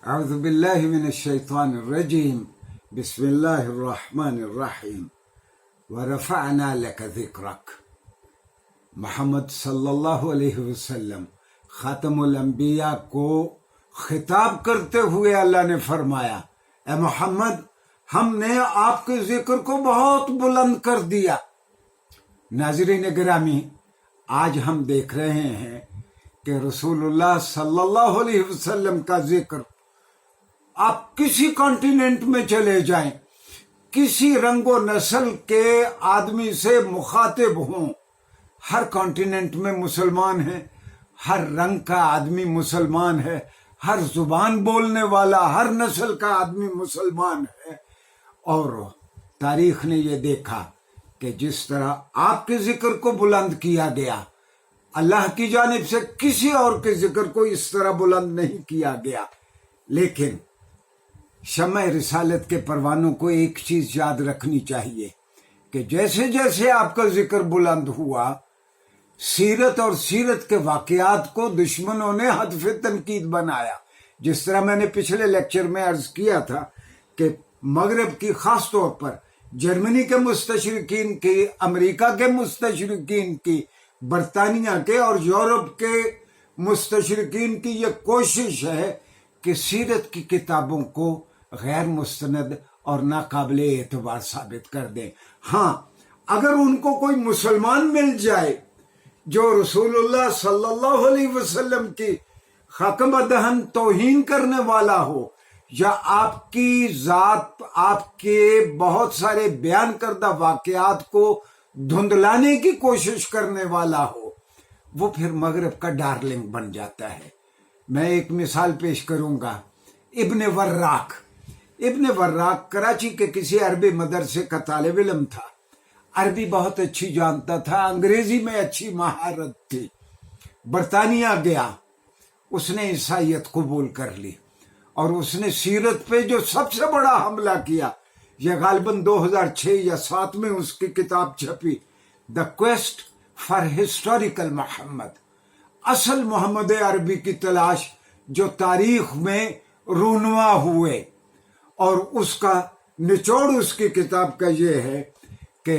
اعوذ باللہ من الشیطان الرجیم بسم اللہ الرحمن الرحیم ورفعنا لک ذکرک۔ محمد صلی اللہ علیہ وسلم خاتم الانبیاء کو خطاب کرتے ہوئے اللہ نے فرمایا، اے محمد ہم نے آپ کے ذکر کو بہت بلند کر دیا۔ ناظرین گرامی، آج ہم دیکھ رہے ہیں کہ رسول اللہ صلی اللہ علیہ وسلم کا ذکر آپ کسی کانٹیننٹ میں چلے جائیں، کسی رنگ و نسل کے آدمی سے مخاطب ہوں، ہر کانٹیننٹ میں مسلمان ہیں، ہر رنگ کا آدمی مسلمان ہے، ہر زبان بولنے والا ہر نسل کا آدمی مسلمان ہے۔ اور تاریخ نے یہ دیکھا کہ جس طرح آپ کے ذکر کو بلند کیا گیا، اللہ کی جانب سے کسی اور کے ذکر کو اس طرح بلند نہیں کیا گیا۔ لیکن شمع رسالت کے پروانوں کو ایک چیز یاد رکھنی چاہیے کہ جیسے جیسے آپ کا ذکر بلند ہوا، سیرت اور سیرت کے واقعات کو دشمنوں نے ہدف تنقید بنایا۔ جس طرح میں نے پچھلے لیکچر میں عرض کیا تھا کہ مغرب کی خاص طور پر جرمنی کے مستشرقین کی، امریکہ کے مستشرقین کی، برطانیہ کے اور یورپ کے مستشرقین کی یہ کوشش ہے کہ سیرت کی کتابوں کو غیر مستند اور ناقابل اعتبار ثابت کر دیں۔ ہاں، اگر ان کو کوئی مسلمان مل جائے جو رسول اللہ صلی اللہ علیہ وسلم کی خاکم دہن توہین کرنے والا ہو، یا آپ کی ذات، آپ کے بہت سارے بیان کردہ واقعات کو دھندلانے کی کوشش کرنے والا ہو، وہ پھر مغرب کا ڈارلنگ بن جاتا ہے۔ میں ایک مثال پیش کروں گا۔ ابن وراق کراچی کے کسی عربی مدرسے کا طالب علم تھا، عربی بہت اچھی جانتا تھا، انگریزی میں اچھی مہارت تھی۔ برطانیہ گیا، اس نے عیسائیت قبول کر لی، اور اس نے سیرت پہ جو سب سے بڑا حملہ کیا، یہ غالباً 2006 یا 2007 میں اس کی کتاب چھپی، دا کویسٹ فار ہسٹوریکل محمد، اصل محمد عربی کی تلاش، جو تاریخ میں رونما ہوئے۔ اور اس کا نچوڑ اس کی کتاب کا یہ ہے کہ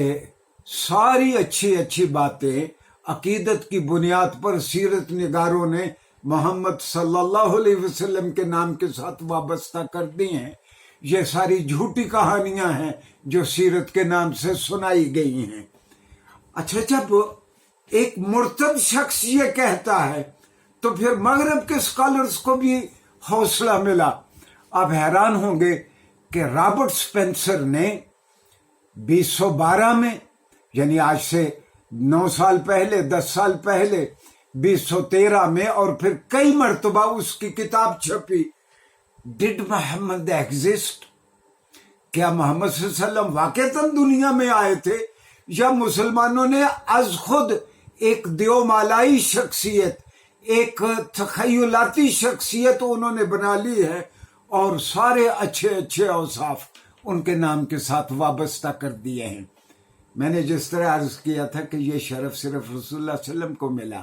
ساری اچھی اچھی باتیں عقیدت کی بنیاد پر سیرت نگاروں نے محمد صلی اللہ علیہ وسلم کے نام کے ساتھ وابستہ کر دی ہیں۔ یہ ساری جھوٹی کہانیاں ہیں جو سیرت کے نام سے سنائی گئی ہیں۔ اچھا، جب ایک مرتد شخص یہ کہتا ہے تو پھر مغرب کے اسکالرز کو بھی حوصلہ ملا۔ آپ حیران ہوں گے کہ رابرٹ سپینسر نے 2012 میں، یعنی آج سے 9 سال پہلے، 10 سال پہلے، 2013 میں، اور پھر کئی مرتبہ اس کی کتاب چھپی، ڈڈ محمد ایگزسٹ؟ کیا محمد صلی اللہ علیہ وسلم واقعتاً دنیا میں آئے تھے، یا مسلمانوں نے از خود ایک دیومالائی شخصیت، ایک تخیلاتی شخصیت انہوں نے بنا لی ہے اور سارے اچھے اچھے اوصاف ان کے نام کے ساتھ وابستہ کر دیے ہیں؟ میں نے جس طرح عرض کیا تھا کہ یہ شرف صرف رسول اللہ صلی اللہ علیہ وسلم کو ملا،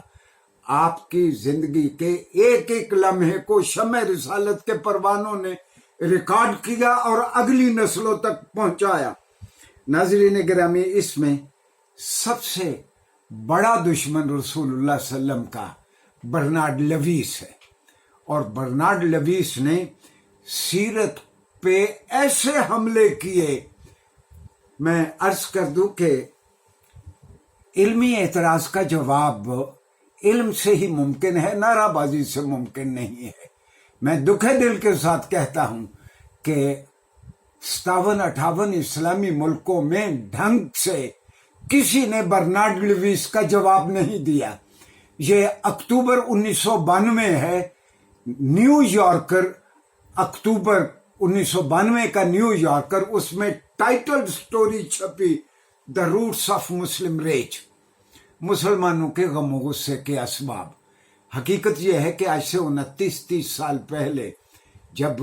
آپ کی زندگی کے ایک ایک لمحے کو شمع رسالت کے پروانوں نے ریکارڈ کیا اور اگلی نسلوں تک پہنچایا۔ ناظرین گرامی، اس میں سب سے بڑا دشمن رسول اللہ صلی اللہ علیہ وسلم کا برنارڈ لیویس ہے، اور برنارڈ لیویس نے سیرت پہ ایسے حملے کیے۔ میں عرض کر دوں کہ علمی اعتراض کا جواب علم سے ہی ممکن ہے، نعرہ بازی سے ممکن نہیں ہے۔ میں دکھے دل کے ساتھ کہتا ہوں کہ 57-58 اسلامی ملکوں میں ڈھنگ سے کسی نے برنارڈ لیویس کا جواب نہیں دیا۔ یہ اکتوبر 1992 ہے، نیو یارکر، اکتوبر 1992 کا نیو یارکر، اس میں ٹائٹل سٹوری چھپی، دا روٹس آف مسلم ریج، مسلمانوں کے غم و غصے کے اسباب۔ حقیقت یہ ہے کہ آج سے 29-30 سال پہلے جب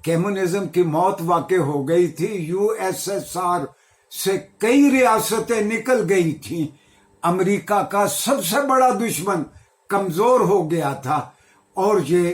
کمیونزم کی موت واقع ہو گئی تھی، USSR سے کئی ریاستیں نکل گئی تھیں، امریکہ کا سب سے بڑا دشمن کمزور ہو گیا تھا، اور یہ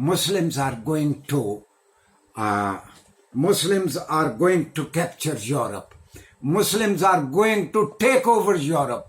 Muslims are going to capture Europe. Muslims are going to take over Europe.